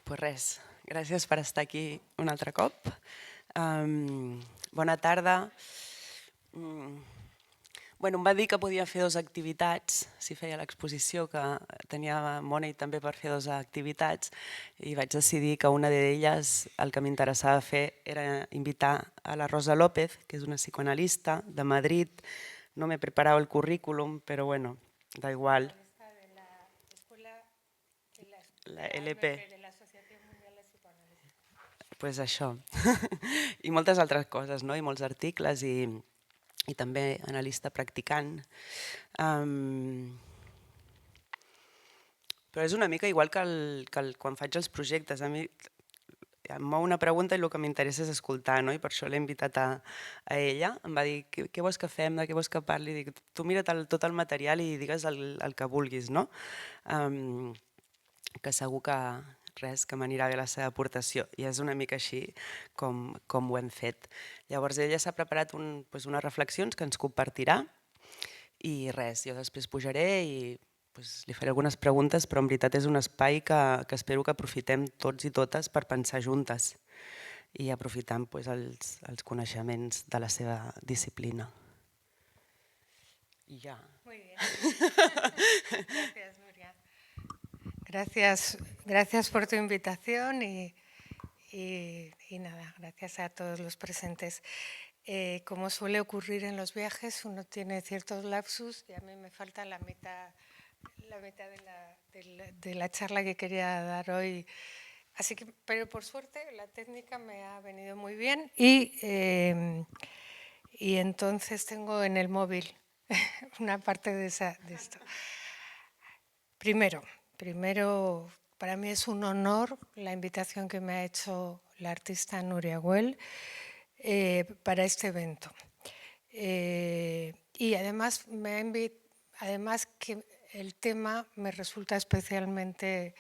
Pues res, gràcies per estar aquí un altre cop. Bona tarda. Bueno, em va dir que podia fer 2 activitats, si feia l'exposició, que tenia Money també per fer 2 activitats, i vaig decidir que una d'elles el que m'interessava fer era invitar a la Rosa López, que és una psicoanalista de Madrid. No m'he preparat el currículum, però bueno, da igual. La LP. Pues això. I moltes altres coses, no? I molts articles i també analista practicant. Però és una mica igual que quan faig els projectes. A mi em mou una pregunta i el que m'interessa és escoltar, no? I per això l'he invitat a ella. Em va dir, què vols que fem, de què vols que parli? Dic, tu mira't tot el material i digues el que vulguis, no? Que segur que res, que m'anirà bé la seva aportació, i és una mica així com ho hem fet. Llavors ella s'ha preparat unes reflexions que ens compartirà i res, jo després pujaré i li faré algunes preguntes, però en veritat és un espai que espero que aprofitem tots i totes per pensar juntes i aprofitant els coneixements de la seva disciplina. I ja. Muy bien. Gracias, Nuria. Gracias por tu invitación y nada, gracias a todos los presentes. Como suele ocurrir en los viajes, uno tiene ciertos lapsus y a mí me falta la mitad de la charla que quería dar hoy. Así que, pero por suerte la técnica me ha venido muy bien y entonces tengo en el móvil una parte de esto. Primero, para mí es un honor la invitación que me ha hecho la artista Nuria Güell para este evento. Y además que el tema me resulta especialmente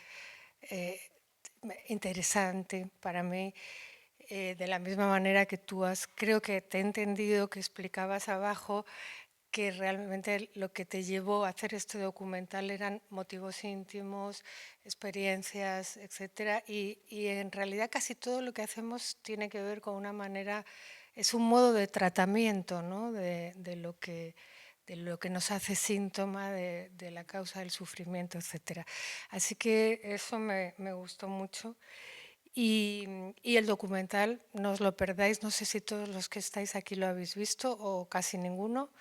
interesante para mí, de la misma manera que creo que te he entendido que explicabas abajo que realmente lo que te llevó a hacer este documental eran motivos íntimos, experiencias, etcétera, y en realidad casi todo lo que hacemos tiene que ver con una manera, es un modo de tratamiento, ¿no? de lo que nos hace síntoma de la causa del sufrimiento, etcétera. Así que eso me gustó mucho. Y el documental, no os lo perdáis, no sé si todos los que estáis aquí lo habéis visto o casi ninguno,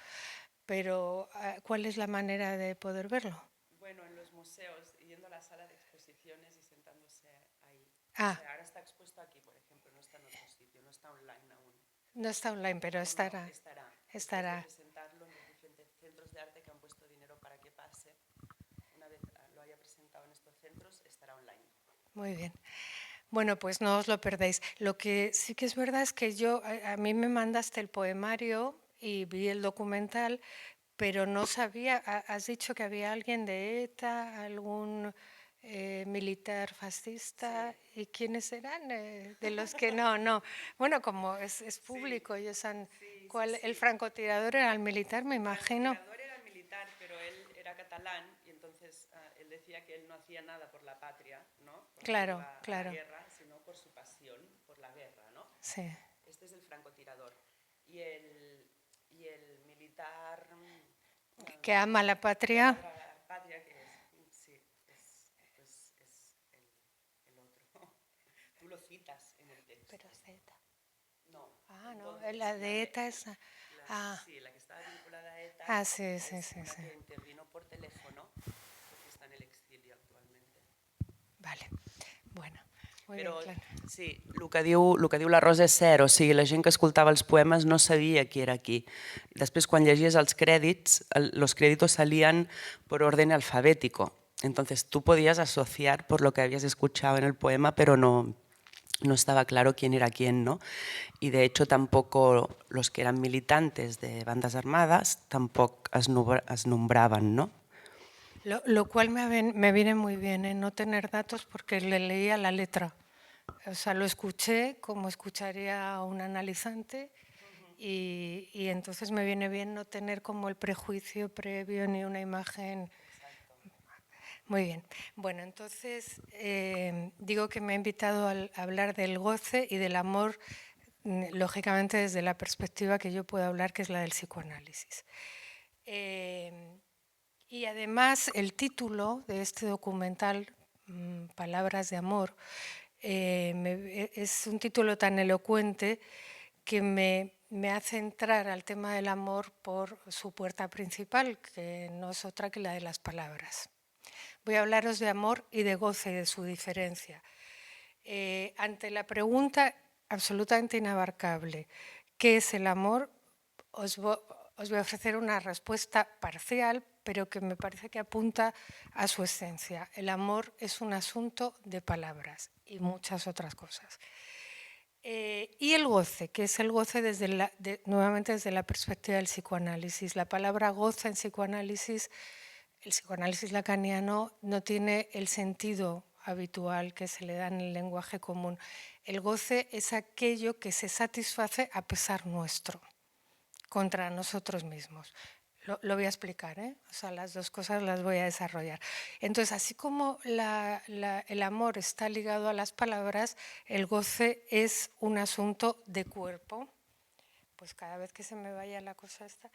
pero ¿cuál es la manera de poder verlo? Bueno, en los museos, yendo a la sala de exposiciones y sentándose ahí. Ah. O sea, ahora está expuesto aquí, por ejemplo, no está en otro sitio, no está online aún. No está online, pero estará. No, estará. Después de presentarlo en los diferentes centros de arte que han puesto dinero para que pase, una vez lo haya presentado en estos centros, estará online. Muy bien. Bueno, pues no os lo perdéis. Lo que sí que es verdad es que a mí me mandaste el poemario y vi el documental, pero no sabía, has dicho que había alguien de ETA, algún militar fascista, sí. ¿Y quiénes eran? De los que no. Bueno, como es público, sí. Ellos han, sí, sí. ¿El francotirador era el militar, me imagino? El francotirador era el militar, pero él era catalán y entonces él decía que él no hacía nada por la patria, ¿no? Porque claro, iba claro. A la guerra, sino por su pasión por la guerra, ¿no? Sí. Este es el francotirador. Y el militar... que ama la patria. Que ama la patria, que sí, es el otro. Tú lo citas en el texto. Pero es de ETA. No. Ah, no, la de ETA es... Sí, la que estaba vinculada a ETA. Ah, sí. Que intervino por teléfono, porque está en el exilio actualmente. Vale, bueno. Però sí, el que diu la Rosa és cert, o sigui, la gent que escoltava els poemes no sabia qui era qui. Després, quan llegies els crèdits, los créditos salían por orden alfabético. Entonces tú podías asociar por lo que habías escuchado en el poema, pero no estaba claro quién era quién, ¿no? Y de hecho tampoco los que eran militantes de bandas armadas tampoco es nombraban, ¿no? Lo cual me viene muy bien, no tener datos porque le leía la letra. O sea, lo escuché como escucharía a un analizante y entonces me viene bien no tener como el prejuicio previo ni una imagen. Exacto. Muy bien. Bueno, entonces digo que me ha invitado a hablar del goce y del amor, lógicamente desde la perspectiva que yo puedo hablar, que es la del psicoanálisis. Y además el título de este documental, Palabras de Amor, es un título tan elocuente que me hace entrar al tema del amor por su puerta principal, que no es otra que la de las palabras. Voy a hablaros de amor y de goce y de su diferencia. Ante la pregunta absolutamente inabarcable, ¿qué es el amor? Os voy a ofrecer una respuesta parcial, pero que me parece que apunta a su esencia. El amor es un asunto de palabras y muchas otras cosas. Y el goce, que es el goce nuevamente desde la perspectiva del psicoanálisis. La palabra goce en psicoanálisis, el psicoanálisis lacaniano, no tiene el sentido habitual que se le da en el lenguaje común. El goce es aquello que se satisface a pesar nuestro, contra nosotros mismos. Lo voy a explicar, ¿eh? O sea, las dos cosas las voy a desarrollar. Entonces, así como el amor está ligado a las palabras, el goce es un asunto de cuerpo. Pues cada vez que se me vaya la cosa esta,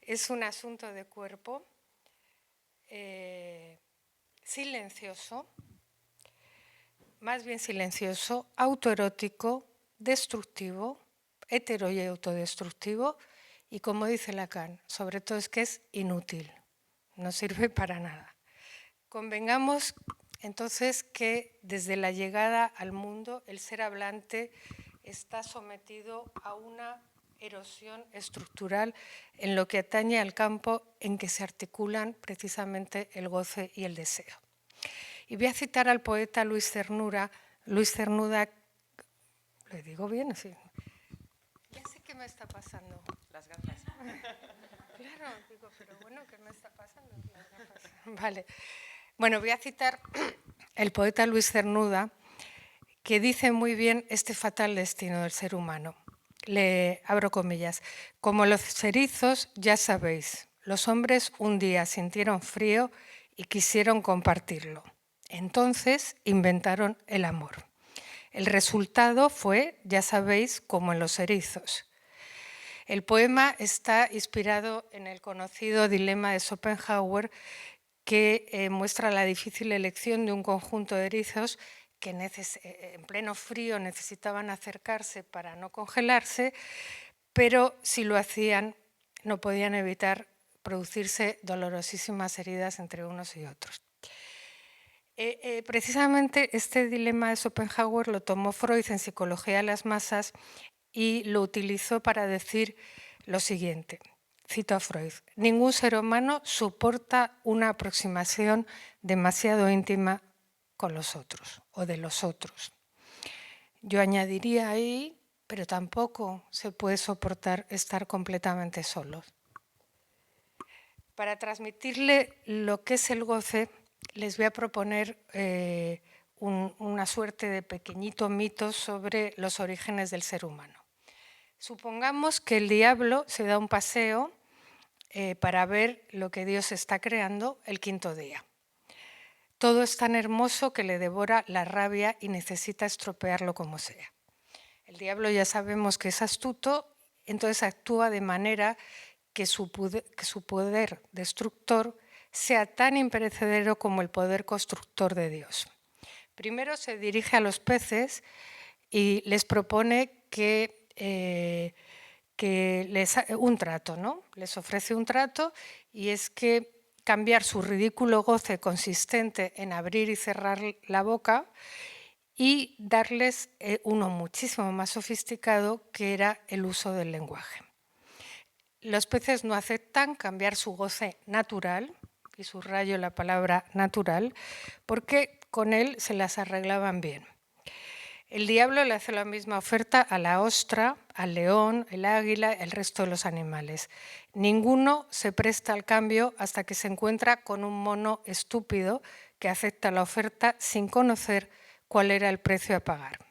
es un asunto de cuerpo silencioso, más bien silencioso, autoerótico, destructivo, hetero y autodestructivo, y como dice Lacan, sobre todo es que es inútil, no sirve para nada. Convengamos entonces que desde la llegada al mundo el ser hablante está sometido a una erosión estructural en lo que atañe al campo en que se articulan precisamente el goce y el deseo. Y voy a citar al poeta Luis Cernuda, ¿le digo bien? Sí. Ya sé qué me está pasando. Las gafas. Claro, digo, pero bueno, ¿qué me está pasando? Las gafas. Vale. Bueno, voy a citar el poeta Luis Cernuda, que dice muy bien este fatal destino del ser humano. Le abro comillas. Como los erizos, ya sabéis, los hombres un día sintieron frío y quisieron compartirlo. Entonces inventaron el amor. El resultado fue, ya sabéis, como en los erizos. El poema está inspirado en el conocido dilema de Schopenhauer, que muestra la difícil elección de un conjunto de erizos que en pleno frío necesitaban acercarse para no congelarse, pero si lo hacían no podían evitar producirse dolorosísimas heridas entre unos y otros. Precisamente este dilema de Schopenhauer lo tomó Freud en Psicología de las Masas y lo utilizó para decir lo siguiente, cito a Freud: ningún ser humano soporta una aproximación demasiado íntima con los otros o de los otros. Yo añadiría ahí, pero tampoco se puede soportar estar completamente solos. Para transmitirle lo que es el goce, les voy a proponer una suerte de pequeñito mito sobre los orígenes del ser humano. Supongamos que el diablo se da un paseo para ver lo que Dios está creando el quinto día. Todo es tan hermoso que le devora la rabia y necesita estropearlo como sea. El diablo ya sabemos que es astuto, entonces actúa de manera que su poder destructor sea tan imperecedero como el poder constructor de Dios. Primero se dirige a los peces y les propone un trato, ¿no? Les ofrece un trato, y es que cambiar su ridículo goce consistente en abrir y cerrar la boca y darles uno muchísimo más sofisticado, que era el uso del lenguaje. Los peces no aceptan cambiar su goce natural, y subrayo la palabra natural, porque con él se las arreglaban bien. El diablo le hace la misma oferta a la ostra, al león, el águila, el resto de los animales. Ninguno se presta al cambio hasta que se encuentra con un mono estúpido que acepta la oferta sin conocer cuál era el precio a pagar.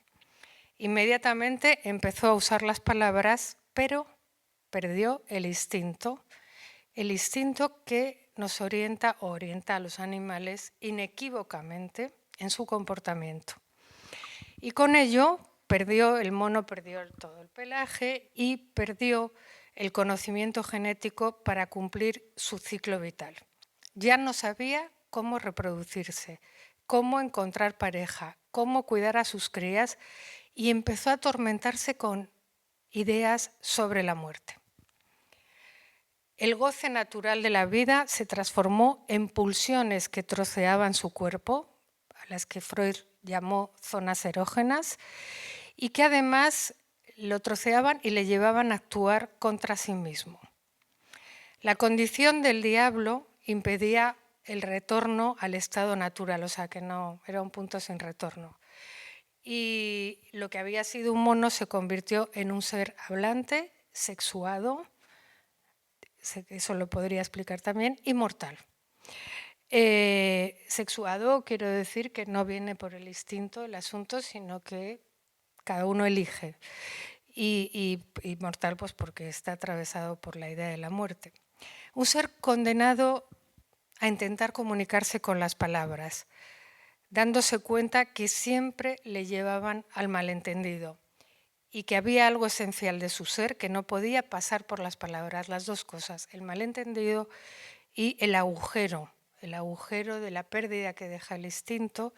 Inmediatamente empezó a usar las palabras, pero perdió el instinto que nos orienta o orienta a los animales inequívocamente en su comportamiento. Y con ello el mono perdió todo el pelaje y perdió el conocimiento genético para cumplir su ciclo vital. Ya no sabía cómo reproducirse, cómo encontrar pareja, cómo cuidar a sus crías y empezó a atormentarse con ideas sobre la muerte. El goce natural de la vida se transformó en pulsiones que troceaban su cuerpo, a las que Freud llamó zonas erógenas, y que además lo troceaban y le llevaban a actuar contra sí mismo. La condición del diablo impedía el retorno al estado natural, o sea que no, era un punto sin retorno. Y lo que había sido un mono se convirtió en un ser hablante, sexuado, eso lo podría explicar también, y mortal. Sexuado quiero decir que no viene por el instinto el asunto, sino que cada uno elige. Y mortal pues porque está atravesado por la idea de la muerte. Un ser condenado a intentar comunicarse con las palabras, dándose cuenta que siempre le llevaban al malentendido y que había algo esencial de su ser que no podía pasar por las palabras, las dos cosas, el malentendido y el agujero de la pérdida que deja el instinto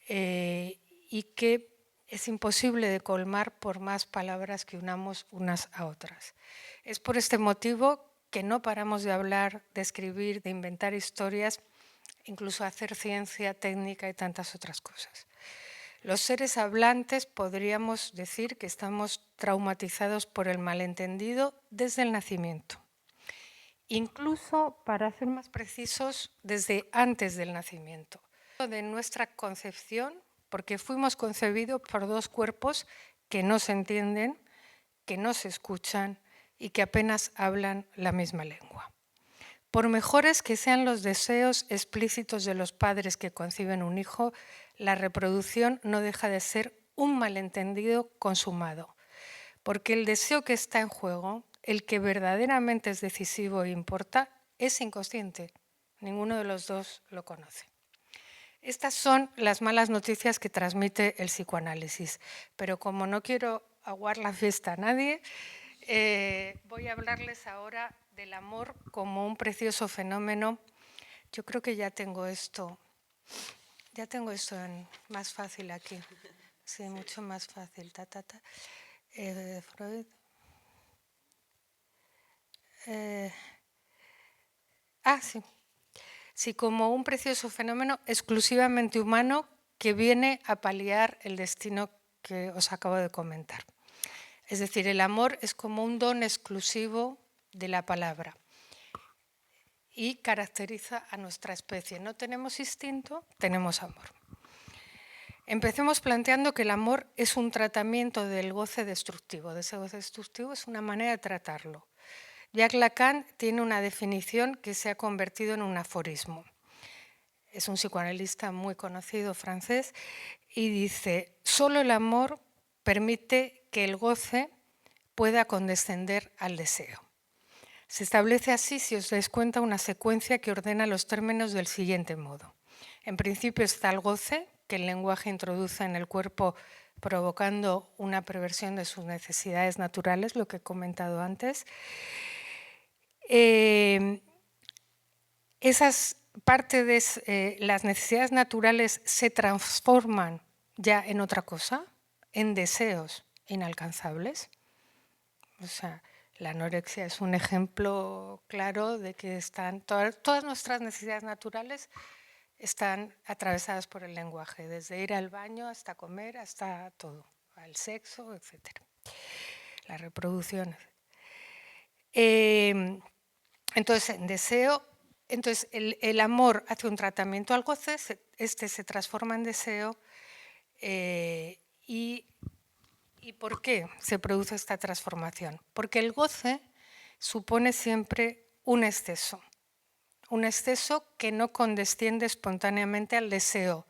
y que es imposible de colmar por más palabras que unamos unas a otras. Es por este motivo que no paramos de hablar, de escribir, de inventar historias, incluso hacer ciencia, técnica y tantas otras cosas. Los seres hablantes podríamos decir que estamos traumatizados por el malentendido desde el nacimiento. Incluso, para ser más precisos, desde antes del nacimiento. De nuestra concepción, porque fuimos concebidos por dos cuerpos que no se entienden, que no se escuchan y que apenas hablan la misma lengua. Por mejores que sean los deseos explícitos de los padres que conciben un hijo, la reproducción no deja de ser un malentendido consumado, porque el deseo que está en juego, el que verdaderamente es decisivo e importa, es inconsciente. Ninguno de los dos lo conoce. Estas son las malas noticias que transmite el psicoanálisis, pero como no quiero aguar la fiesta a nadie, voy a hablarles ahora del amor como un precioso fenómeno. Yo creo que ya tengo esto más fácil aquí. Sí, mucho más fácil. Freud. Sí. Sí, como un precioso fenómeno exclusivamente humano que viene a paliar el destino que os acabo de comentar. Es decir, el amor es como un don exclusivo de la palabra y caracteriza a nuestra especie. No tenemos instinto, tenemos amor. Empecemos planteando que el amor es un tratamiento del goce destructivo. De ese goce destructivo es una manera de tratarlo. Jacques Lacan tiene una definición que se ha convertido en un aforismo. Es un psicoanalista muy conocido francés y dice: solo el amor permite que el goce pueda condescender al deseo. Se establece así, si os dais cuenta, una secuencia que ordena los términos del siguiente modo. En principio está el goce, que el lenguaje introduce en el cuerpo provocando una perversión de sus necesidades naturales, lo que he comentado antes. Las necesidades naturales se transforman ya en otra cosa, en deseos inalcanzables. O sea, la anorexia es un ejemplo claro de que todas nuestras necesidades naturales están atravesadas por el lenguaje, desde ir al baño hasta comer, hasta todo, al sexo, etc. La reproducción. Entonces, en deseo, el amor hace un tratamiento al goce, este se transforma en deseo. ¿Y por qué se produce esta transformación? Porque el goce supone siempre un exceso que no condesciende espontáneamente al deseo.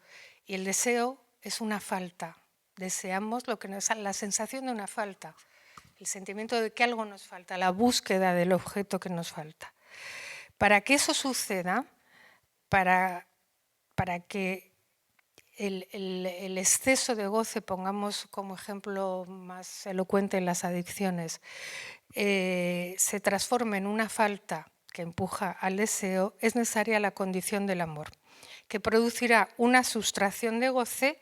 Y el deseo es una falta. Deseamos lo que nos da la sensación de una falta, el sentimiento de que algo nos falta, la búsqueda del objeto que nos falta. Para que eso suceda, para que el exceso de goce, pongamos como ejemplo más elocuente en las adicciones, se transforme en una falta que empuja al deseo, es necesaria la condición del amor, que producirá una sustracción de goce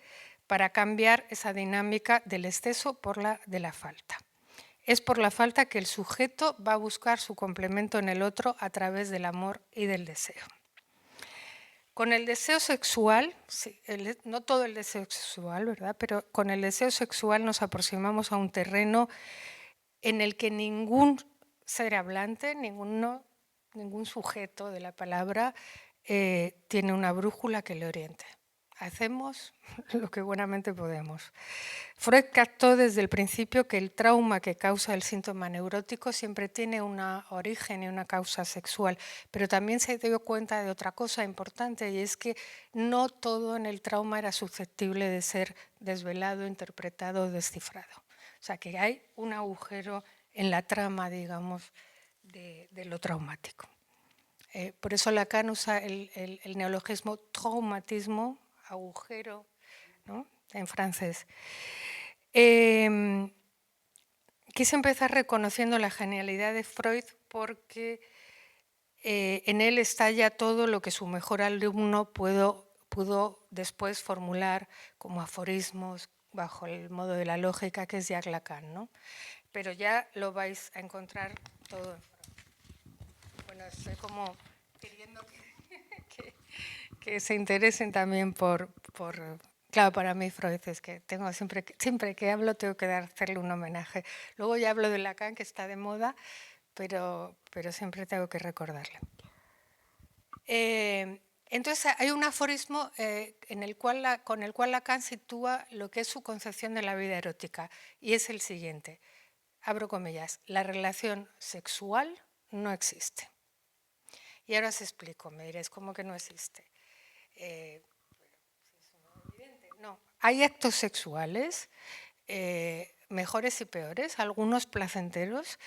para cambiar esa dinámica del exceso por la de la falta. Es por la falta que el sujeto va a buscar su complemento en el otro a través del amor y del deseo. Con el deseo sexual, sí, no todo el deseo sexual, ¿verdad? Pero con el deseo sexual nos aproximamos a un terreno en el que ningún ser hablante, ningún sujeto de la palabra tiene una brújula que le oriente. Hacemos lo que buenamente podemos. Freud captó desde el principio que el trauma que causa el síntoma neurótico siempre tiene un origen y una causa sexual, pero también se dio cuenta de otra cosa importante, y es que no todo en el trauma era susceptible de ser desvelado, interpretado o descifrado. O sea, que hay un agujero en la trama, digamos, de lo traumático. Por eso Lacan usa el neologismo traumatismo, agujero, ¿no?, en francés. Quise empezar reconociendo la genialidad de Freud porque en él está ya todo lo que su mejor alumno pudo después formular como aforismos bajo el modo de la lógica, que es Jacques Lacan, ¿no? Pero ya lo vais a encontrar todo en Freud. Bueno, estoy como queriendo que se interesen también por... Claro, para mí Freud es que tengo siempre que hablo tengo que hacerle un homenaje. Luego ya hablo de Lacan, que está de moda, pero siempre tengo que recordarle. Entonces hay un aforismo con el cual Lacan sitúa lo que es su concepción de la vida erótica, y es el siguiente, abro comillas: la relación sexual no existe. Y ahora os explico, me diréis, ¿cómo que no existe? No, hay actos sexuales, mejores y peores, algunos placenteros,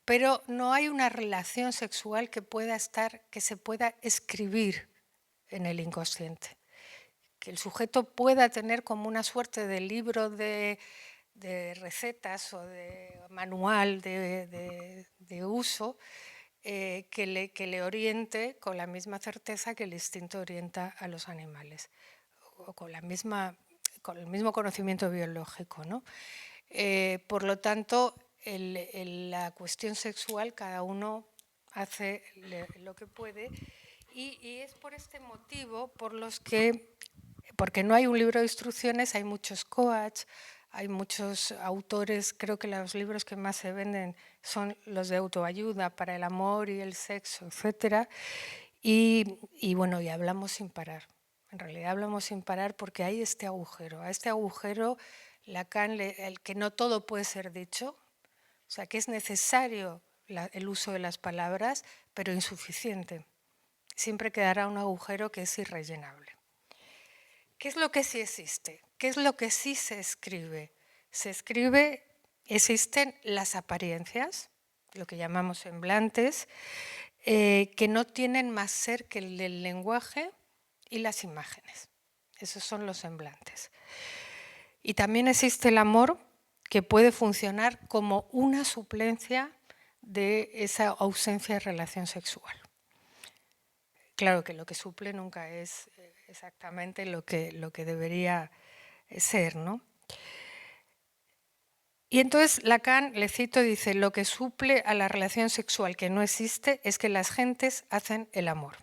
pero no hay una relación sexual que se pueda escribir en el inconsciente. Que el sujeto pueda tener como una suerte de libro de recetas o de manual de uso que le oriente con la misma certeza que el instinto orienta a los animales, o con el mismo conocimiento biológico, ¿no? Por lo tanto, la cuestión sexual, cada uno hace lo que puede, y es por este motivo porque no hay un libro de instrucciones, hay muchos coach, hay muchos autores. Creo que los libros que más se venden son los de autoayuda para el amor y el sexo, etc. Y bueno, y hablamos sin parar. En realidad hablamos sin parar porque hay este agujero. A este agujero Lacan, el que no todo puede ser dicho, o sea, que es necesario el uso de las palabras, pero insuficiente. Siempre quedará un agujero que es irrellenable. ¿Qué es lo que sí existe? ¿Qué es lo que sí se escribe? Existen las apariencias, lo que llamamos semblantes, que no tienen más ser que el del lenguaje y las imágenes. Esos son los semblantes. Y también existe el amor, que puede funcionar como una suplencia de esa ausencia de relación sexual. Claro que lo que suple nunca es exactamente lo que debería ser, ¿no? Y entonces Lacan, le cito, dice: lo que suple a la relación sexual que no existe es que las gentes hacen el amor.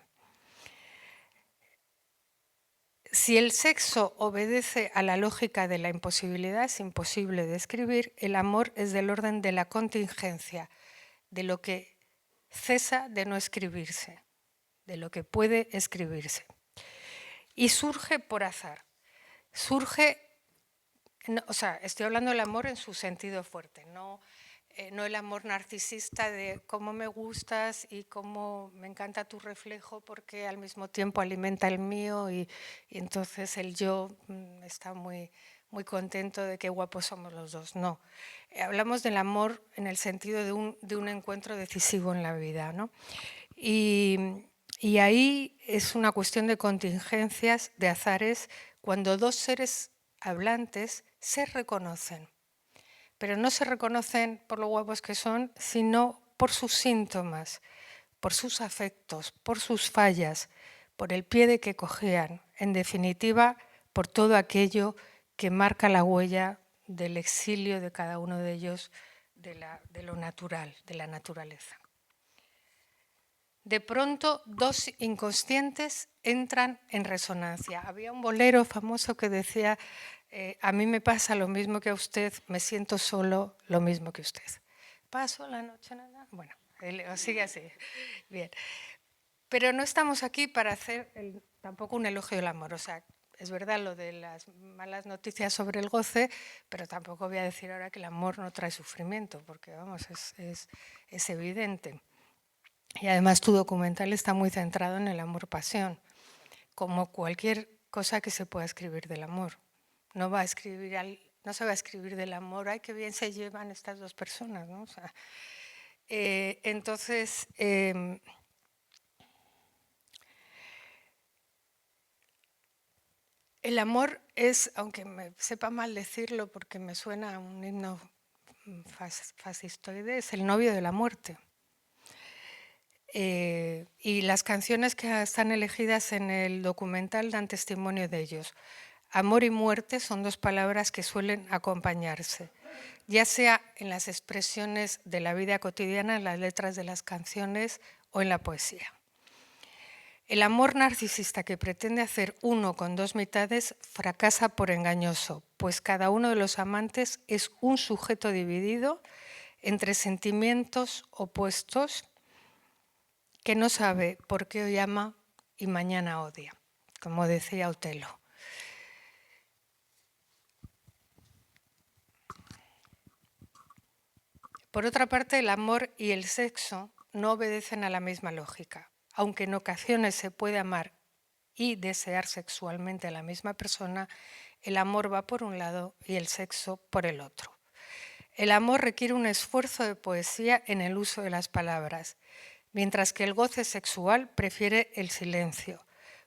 Si el sexo obedece a la lógica de la imposibilidad, es imposible de escribir. El amor es del orden de la contingencia, de lo que cesa de no escribirse, de lo que puede escribirse. Y surge por azar. O sea, estoy hablando del amor en su sentido fuerte, no el amor narcisista de cómo me gustas y cómo me encanta tu reflejo porque al mismo tiempo alimenta el mío, y entonces el yo está muy, muy contento de qué guapos somos los dos. No, hablamos del amor en el sentido de un encuentro decisivo en la vida, ¿no? Y ahí es una cuestión de contingencias, de azares, cuando dos seres hablantes se reconocen. Pero no se reconocen por lo guapos que son, sino por sus síntomas, por sus afectos, por sus fallas, por el pie de que cojean, en definitiva, por todo aquello que marca la huella del exilio de cada uno de ellos de lo natural, de la naturaleza. De pronto, dos inconscientes entran en resonancia. Había un bolero famoso que decía: a mí me pasa lo mismo que a usted, me siento solo lo mismo que usted. Paso la noche, nada. Bueno, sigue así. Bien. Pero no estamos aquí para hacer tampoco un elogio del amor. O sea, es verdad lo de las malas noticias sobre el goce, pero tampoco voy a decir ahora que el amor no trae sufrimiento, porque vamos, es evidente. Y además tu documental está muy centrado en el amor-pasión, como cualquier cosa que se pueda escribir del amor. No se va a escribir del amor, ay, qué bien se llevan estas dos personas, ¿no? O sea, entonces, el amor es, aunque me sepa mal decirlo porque me suena a un himno fascistoide, es el novio de la muerte. Y las canciones que están elegidas en el documental dan testimonio de ellos. Amor y muerte son dos palabras que suelen acompañarse, ya sea en las expresiones de la vida cotidiana, en las letras de las canciones o en la poesía. El amor narcisista que pretende hacer uno con dos mitades fracasa por engañoso, pues cada uno de los amantes es un sujeto dividido entre sentimientos opuestos que no sabe por qué hoy ama y mañana odia, como decía Otelo. Por otra parte, el amor y el sexo no obedecen a la misma lógica. Aunque en ocasiones se puede amar y desear sexualmente a la misma persona, el amor va por un lado y el sexo por el otro. El amor requiere un esfuerzo de poesía en el uso de las palabras, mientras que el goce sexual prefiere el silencio,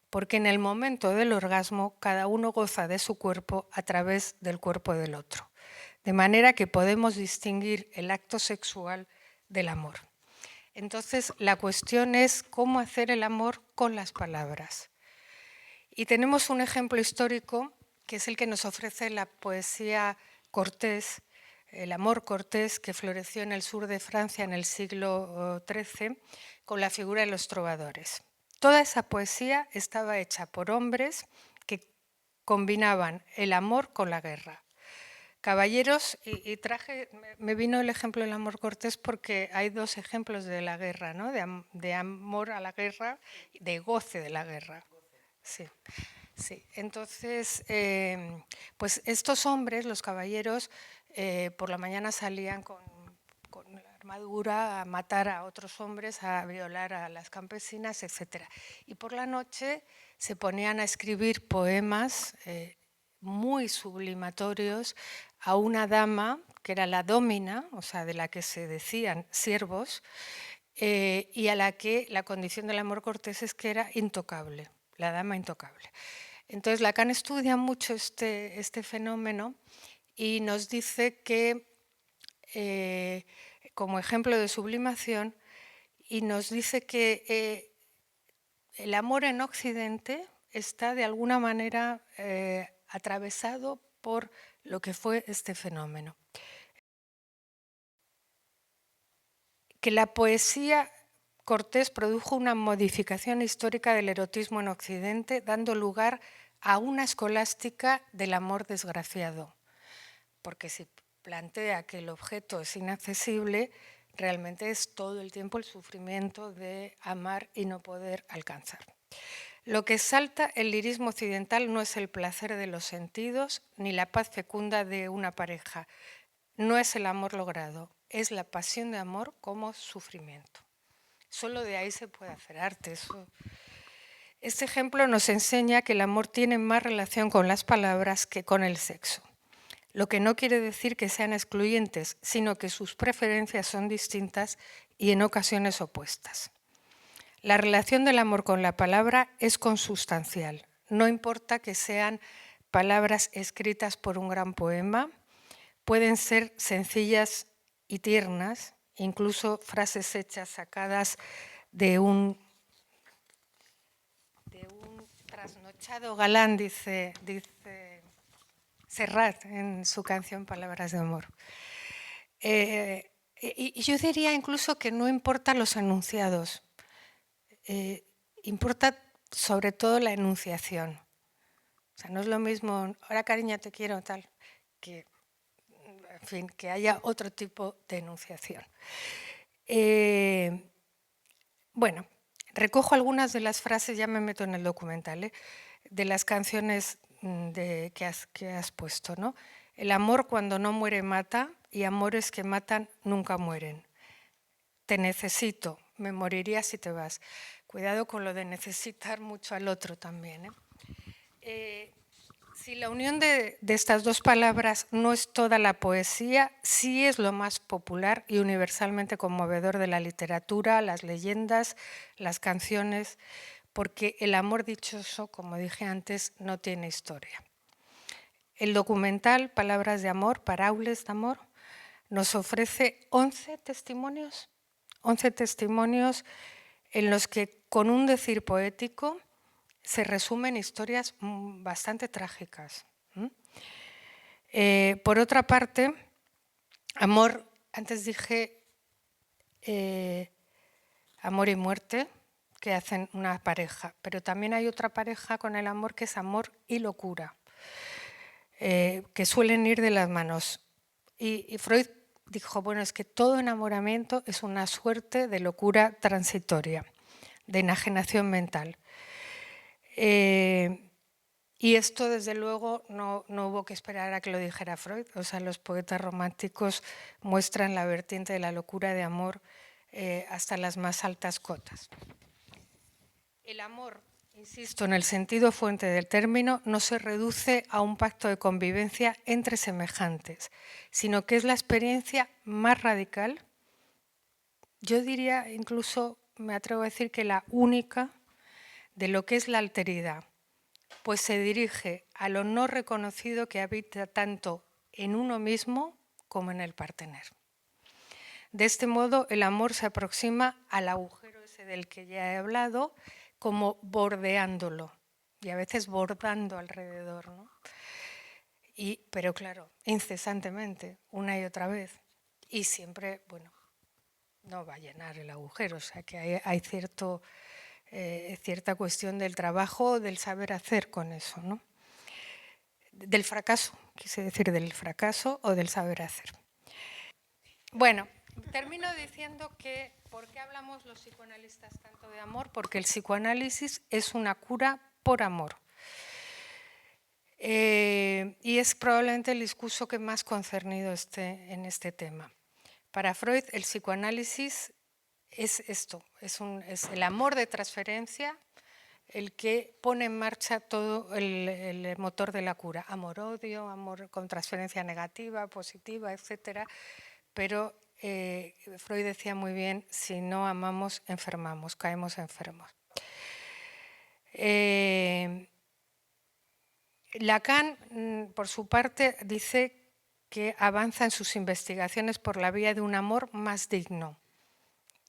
porque en el momento del orgasmo cada uno goza de su cuerpo a través del cuerpo del otro, de manera que podemos distinguir el acto sexual del amor. Entonces, la cuestión es cómo hacer el amor con las palabras. Y tenemos un ejemplo histórico que es el que nos ofrece la poesía Cortés, el amor cortés que floreció en el sur de Francia en el siglo XIII con la figura de los trovadores. Toda esa poesía estaba hecha por hombres que combinaban el amor con la guerra. Caballeros, y me vino el ejemplo del amor cortés porque hay dos ejemplos de la guerra, ¿no? De amor a la guerra, de goce de la guerra. Sí. Sí, entonces, pues estos hombres, los caballeros, por la mañana salían con la armadura a matar a otros hombres, a violar a las campesinas, etc. Y por la noche se ponían a escribir poemas muy sublimatorios a una dama que era la dómina, o sea, de la que se decían siervos, y a la que la condición del amor cortés es que era intocable, la dama intocable. Entonces, Lacan estudia mucho este fenómeno y nos dice que, como ejemplo de sublimación, y nos dice que el amor en Occidente está de alguna manera atravesado por lo que fue este fenómeno. Que la poesía Cortés produjo una modificación histórica del erotismo en Occidente, dando lugar a una escolástica del amor desgraciado. Porque si plantea que el objeto es inaccesible, realmente es todo el tiempo el sufrimiento de amar y no poder alcanzar. Lo que exalta el lirismo occidental no es el placer de los sentidos ni la paz fecunda de una pareja. No es el amor logrado, es la pasión de amor como sufrimiento. Solo de ahí se puede hacer arte. Este ejemplo nos enseña que el amor tiene más relación con las palabras que con el sexo. Lo que no quiere decir que sean excluyentes, sino que sus preferencias son distintas y en ocasiones opuestas. La relación del amor con la palabra es consustancial. No importa que sean palabras escritas por un gran poema, pueden ser sencillas y tiernas, incluso frases hechas sacadas de un trasnochado galán, dice Serrat en su canción Palabras de Amor. Y yo diría incluso que no importan los enunciados, importa sobre todo la enunciación. O sea, no es lo mismo, ahora cariño te quiero, tal, que, en fin, que haya otro tipo de enunciación. Bueno, recojo algunas de las frases, ya me meto en el documental, de las canciones que has puesto, ¿no? El amor cuando no muere mata y amores que matan nunca mueren. Te necesito, me moriría si te vas. Cuidado con lo de necesitar mucho al otro también. Si la unión de estas dos palabras no es toda la poesía, sí es lo más popular y universalmente conmovedor de la literatura, las leyendas, las canciones, porque el amor dichoso, como dije antes, no tiene historia. El documental Palabras de Amor, Paraules d'Amor, nos ofrece 11 testimonios en los que, con un decir poético, se resumen historias bastante trágicas. Por otra parte, amor, antes dije amor y muerte, que hacen una pareja, pero también hay otra pareja con el amor que es amor y locura, que suelen ir de las manos. Y Freud dijo, bueno, es que todo enamoramiento es una suerte de locura transitoria, de enajenación mental. Y esto, desde luego, no hubo que esperar a que lo dijera Freud. O sea, los poetas románticos muestran la vertiente de la locura de amor hasta las más altas cotas. El amor, insisto, en el sentido fuente del término, no se reduce a un pacto de convivencia entre semejantes, sino que es la experiencia más radical, yo diría incluso, me atrevo a decir que la única, de lo que es la alteridad, pues se dirige a lo no reconocido que habita tanto en uno mismo como en el partener. De este modo, el amor se aproxima al agujero ese del que ya he hablado, como bordeándolo, y a veces bordando alrededor, ¿no? Pero claro, incesantemente, una y otra vez, y siempre, bueno, no va a llenar el agujero, o sea que hay cierta cuestión del trabajo, del saber hacer con eso, ¿no? Del fracaso, quise decir del fracaso o del saber hacer. Bueno, termino diciendo que ¿por qué hablamos los psicoanalistas tanto de amor? Porque el psicoanálisis es una cura por amor. Y es probablemente el discurso que más concernido esté en este tema. Para Freud, el psicoanálisis es esto, es el amor de transferencia el que pone en marcha todo el motor de la cura. Amor-odio, amor con transferencia negativa, positiva, etcétera. Pero Freud decía muy bien, si no amamos, enfermamos, caemos enfermos. Lacan, por su parte, dice que avanza en sus investigaciones por la vía de un amor más digno.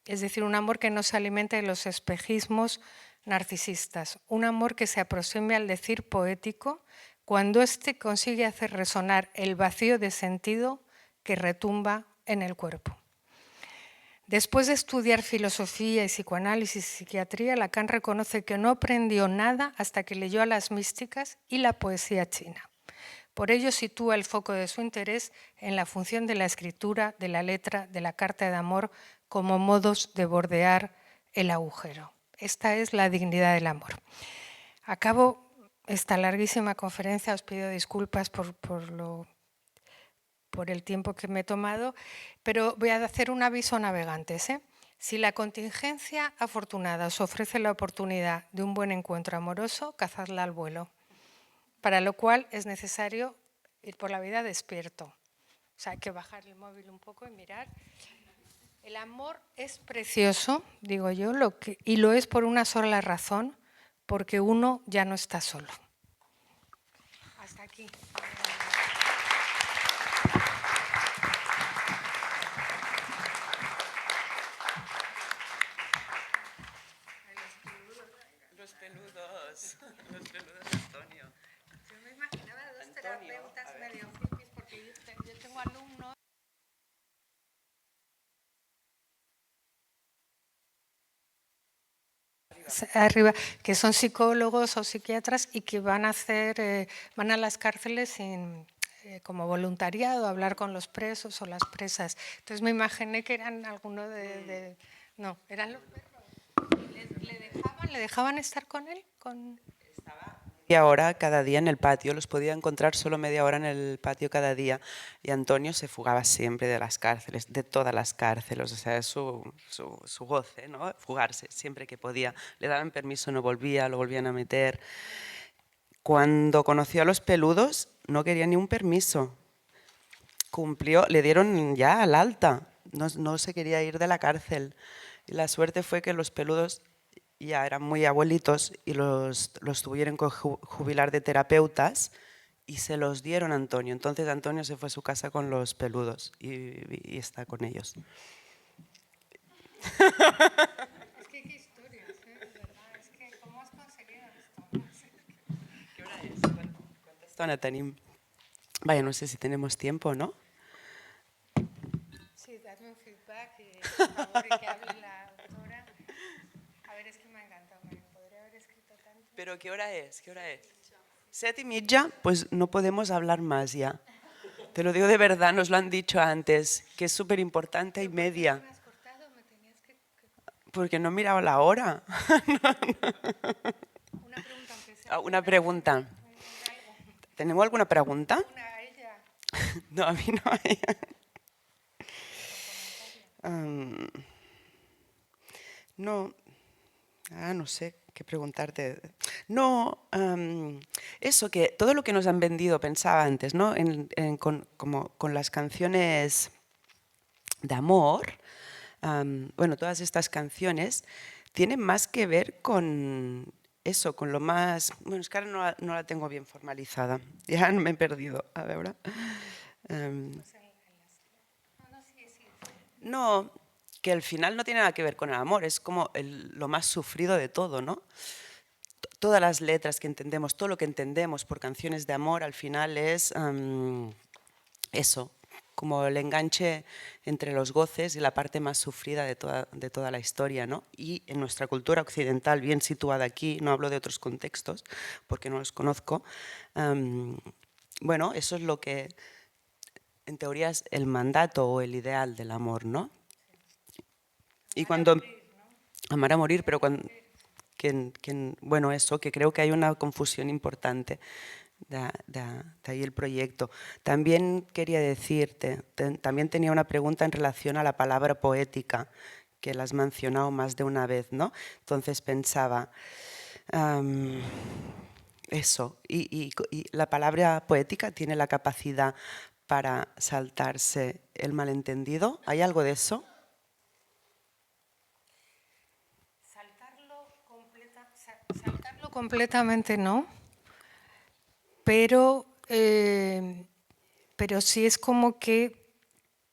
Es decir, un amor que no se alimente de los espejismos narcisistas, un amor que se aproxime al decir poético cuando éste consigue hacer resonar el vacío de sentido que retumba en el cuerpo. Después de estudiar filosofía y psicoanálisis y psiquiatría, Lacan reconoce que no aprendió nada hasta que leyó a las místicas y la poesía china. Por ello sitúa el foco de su interés en la función de la escritura, de la letra, de la carta de amor como modos de bordear el agujero. Esta es la dignidad del amor. Acabo esta larguísima conferencia, os pido disculpas por el tiempo que me he tomado, pero voy a hacer un aviso a navegantes. Si la contingencia afortunada os ofrece la oportunidad de un buen encuentro amoroso, cazadla al vuelo, para lo cual es necesario ir por la vida despierto. O sea, hay que bajar el móvil un poco y mirar. El amor es precioso, digo yo, y lo es por una sola razón, porque uno ya no está solo. Hasta aquí. Los peludos, Antonio. Yo me imaginaba dos terapeutas medio frikis, porque yo tengo alumnos. Arriba, que son psicólogos o psiquiatras y que van a van a las cárceles como voluntariado a hablar con los presos o las presas. Entonces me imaginé que eran alguno no, eran los perros. ¿Le dejaban estar con él? Media hora cada día en el patio, los podía encontrar solo media hora en el patio cada día, y Antonio se fugaba siempre de las cárceles, de todas las cárceles, o sea, es su goce, ¿no? Fugarse siempre que podía. Le daban permiso, no volvía, lo volvían a meter. Cuando conoció a los peludos no quería ni un permiso, cumplió, le dieron ya al alta, no se quería ir de la cárcel, y la suerte fue que los peludos ya eran muy abuelitos y los tuvieron que jubilar de terapeutas y se los dieron a Antonio. Entonces Antonio se fue a su casa con los peludos y está con ellos. Es que qué historias, de verdad. Es que, ¿cómo has conseguido esto? ¿Qué hora es? ¿Cuánta estona tenim? Vaya, no sé si tenemos tiempo, ¿no? Sí, dadme un feedback y, por favor, y que hable la autora. A ver, es que me ha encantado, podría haber escrito tanto. ¿Pero qué hora es? ¿Qué hora es? 7:30, pues no podemos hablar más ya. Te lo digo de verdad, nos lo han dicho antes, que es súper importante y media. ¿Me has cortado? ¿Me tenías que...? Porque no he mirado la hora. Una pregunta, aunque sea. Una pregunta. ¿Tenemos alguna pregunta? Una a ella. No, a mí no. A ella. No, no sé qué preguntarte. No, eso, que todo lo que nos han vendido, pensaba antes, ¿no? Como con las canciones de amor, bueno, todas estas canciones tienen más que ver con eso, con lo más... Bueno, es que ahora no la tengo bien formalizada, ya me he perdido, a ver. No, que al final no tiene nada que ver con el amor, es como lo más sufrido de todo, ¿no? Todas las letras que entendemos, todo lo que entendemos por canciones de amor, al final es eso, como el enganche entre los goces y la parte más sufrida de toda la historia, ¿no? Y en nuestra cultura occidental, bien situada aquí, no hablo de otros contextos porque no los conozco, bueno, eso es lo que en teoría es el mandato o el ideal del amor, ¿no? Y cuando... Amar a morir, pero cuando... bueno, eso, que creo que hay una confusión importante de ahí el proyecto. También quería decirte, también tenía una pregunta en relación a la palabra poética, que la has mencionado más de una vez, ¿no? Entonces pensaba, eso, y la palabra poética tiene la capacidad para saltarse el malentendido. ¿Hay algo de eso? Saltarlo completamente no, pero sí es como que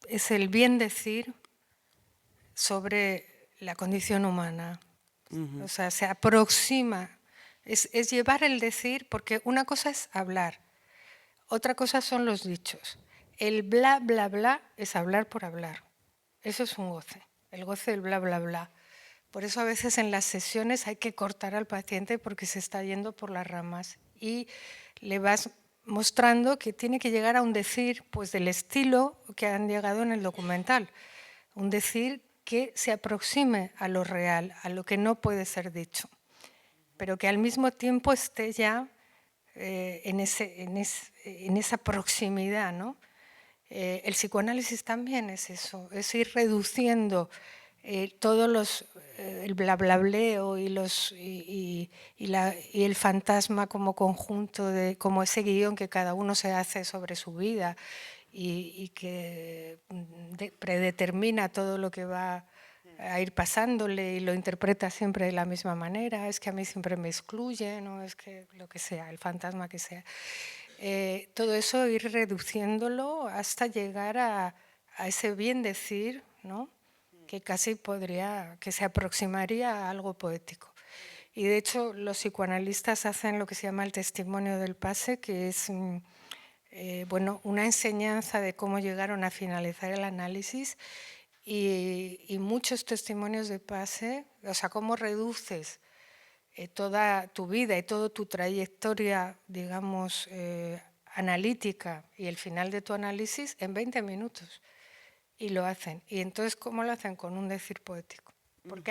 es el bien decir sobre la condición humana. O sea, se aproxima, es llevar el decir, porque una cosa es hablar, otra cosa son los dichos. El bla, bla, bla es hablar por hablar. Eso es un goce, el goce del bla, bla, bla. Por eso a veces en las sesiones hay que cortar al paciente porque se está yendo por las ramas y le vas mostrando que tiene que llegar a un decir pues del estilo que han llegado en el documental. Un decir que se aproxime a lo real, a lo que no puede ser dicho, pero que al mismo tiempo esté ya en esa proximidad, ¿no? El psicoanálisis también es eso, es ir reduciendo todos el blablableo y el fantasma como conjunto, como ese guión que cada uno se hace sobre su vida y que predetermina todo lo que va a ir pasándole y lo interpreta siempre de la misma manera, es que a mí siempre me excluye, no es que lo que sea, el fantasma que sea. Todo eso ir reduciéndolo hasta llegar a ese bien decir, ¿no? Que casi que se aproximaría a algo poético. Y de hecho los psicoanalistas hacen lo que se llama el testimonio del pase, que es bueno, una enseñanza de cómo llegaron a finalizar el análisis y muchos testimonios de pase, o sea, cómo reduces toda tu vida y toda tu trayectoria, digamos, analítica y el final de tu análisis en 20 minutos. Y lo hacen. Y entonces, ¿cómo lo hacen? Con un decir poético. Porque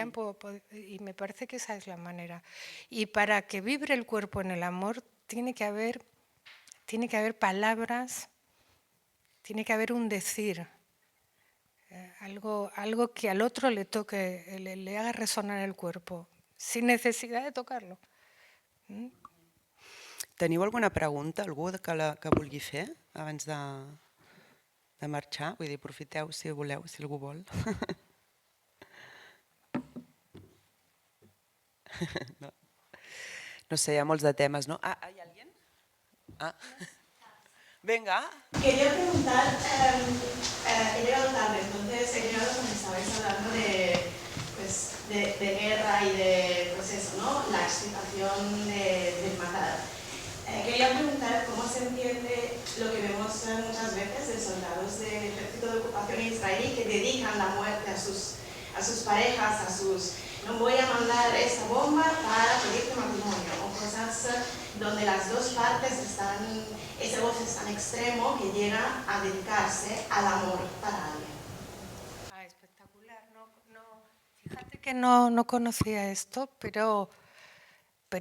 y me parece que esa es la manera. Y para que vibre el cuerpo en el amor, tiene que haber palabras, tiene que haber un decir, algo que al otro le toque, le haga resonar el cuerpo, sin necesidad de tocarlo. Teniu alguna pregunta, algú que vulgui fer abans de marxar? Vull dir, aprofiteu si voleu, si algú vol. No. No sé, hi ha molts de temes, ¿no? Ah, ¿hay alguien? Ah. Venga. Quería preguntar, he llegado tarde, entonces he llegado cuando estabais hablando de guerra y de, pues eso, ¿no? La explicación del matar. Quería preguntar cómo se entiende lo que vemos muchas veces de soldados del ejército de ocupación israelí que dedican la muerte a sus parejas, no voy a mandar esta bomba para pedirte matrimonio, o cosas donde las dos partes ese goce es tan extremo que llega a dedicarse al amor para alguien. Espectacular. Fíjate que no conocía esto, pero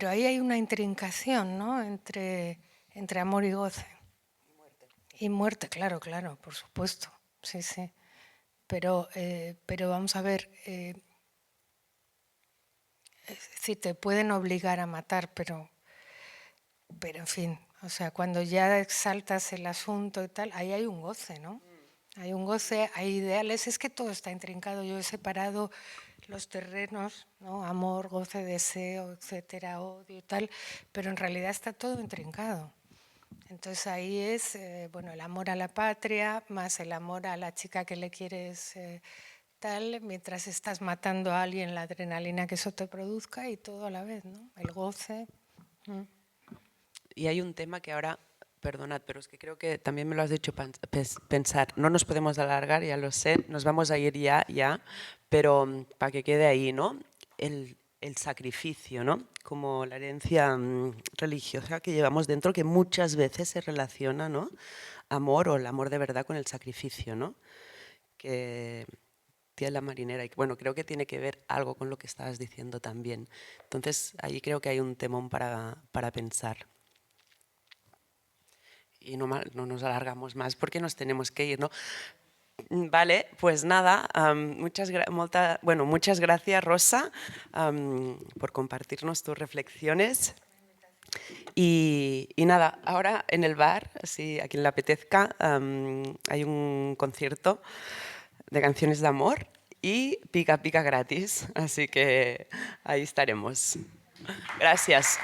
ahí hay una intrincación, ¿no? entre amor y goce. Y muerte, claro, por supuesto. Sí, sí. Pero vamos a ver, sí, te pueden obligar a matar, pero en fin, o sea, cuando ya exaltas el asunto y tal, ahí hay un goce, ¿no? Hay un goce, hay ideales, es que todo está intrincado. Yo he separado los terrenos, ¿no? Amor, goce, deseo, etcétera, odio y tal, pero en realidad está todo intrincado. Entonces ahí es, bueno, el amor a la patria, más el amor a la chica que le quieres tal, mientras estás matando a alguien, la adrenalina que eso te produzca y todo a la vez, ¿no? El goce. Y hay un tema que ahora, perdonad, pero es que creo que también me lo has dicho pensar, no nos podemos alargar, ya lo sé, nos vamos a ir ya, pero para que quede ahí, ¿no? El sacrificio, ¿no? Como la herencia religiosa que llevamos dentro, que muchas veces se relaciona, ¿no? Amor o el amor de verdad con el sacrificio, ¿no? Que tiene la marinera y bueno, creo que tiene que ver algo con lo que estabas diciendo también. Entonces, ahí creo que hay un temón para pensar. Y no nos alargamos más porque nos tenemos que ir, ¿no? Vale, pues nada, muchas gracias Rosa por compartirnos tus reflexiones. Y nada, ahora en el bar, si a quien le apetezca, hay un concierto de canciones de amor y pica pica gratis, así que ahí estaremos. Gracias.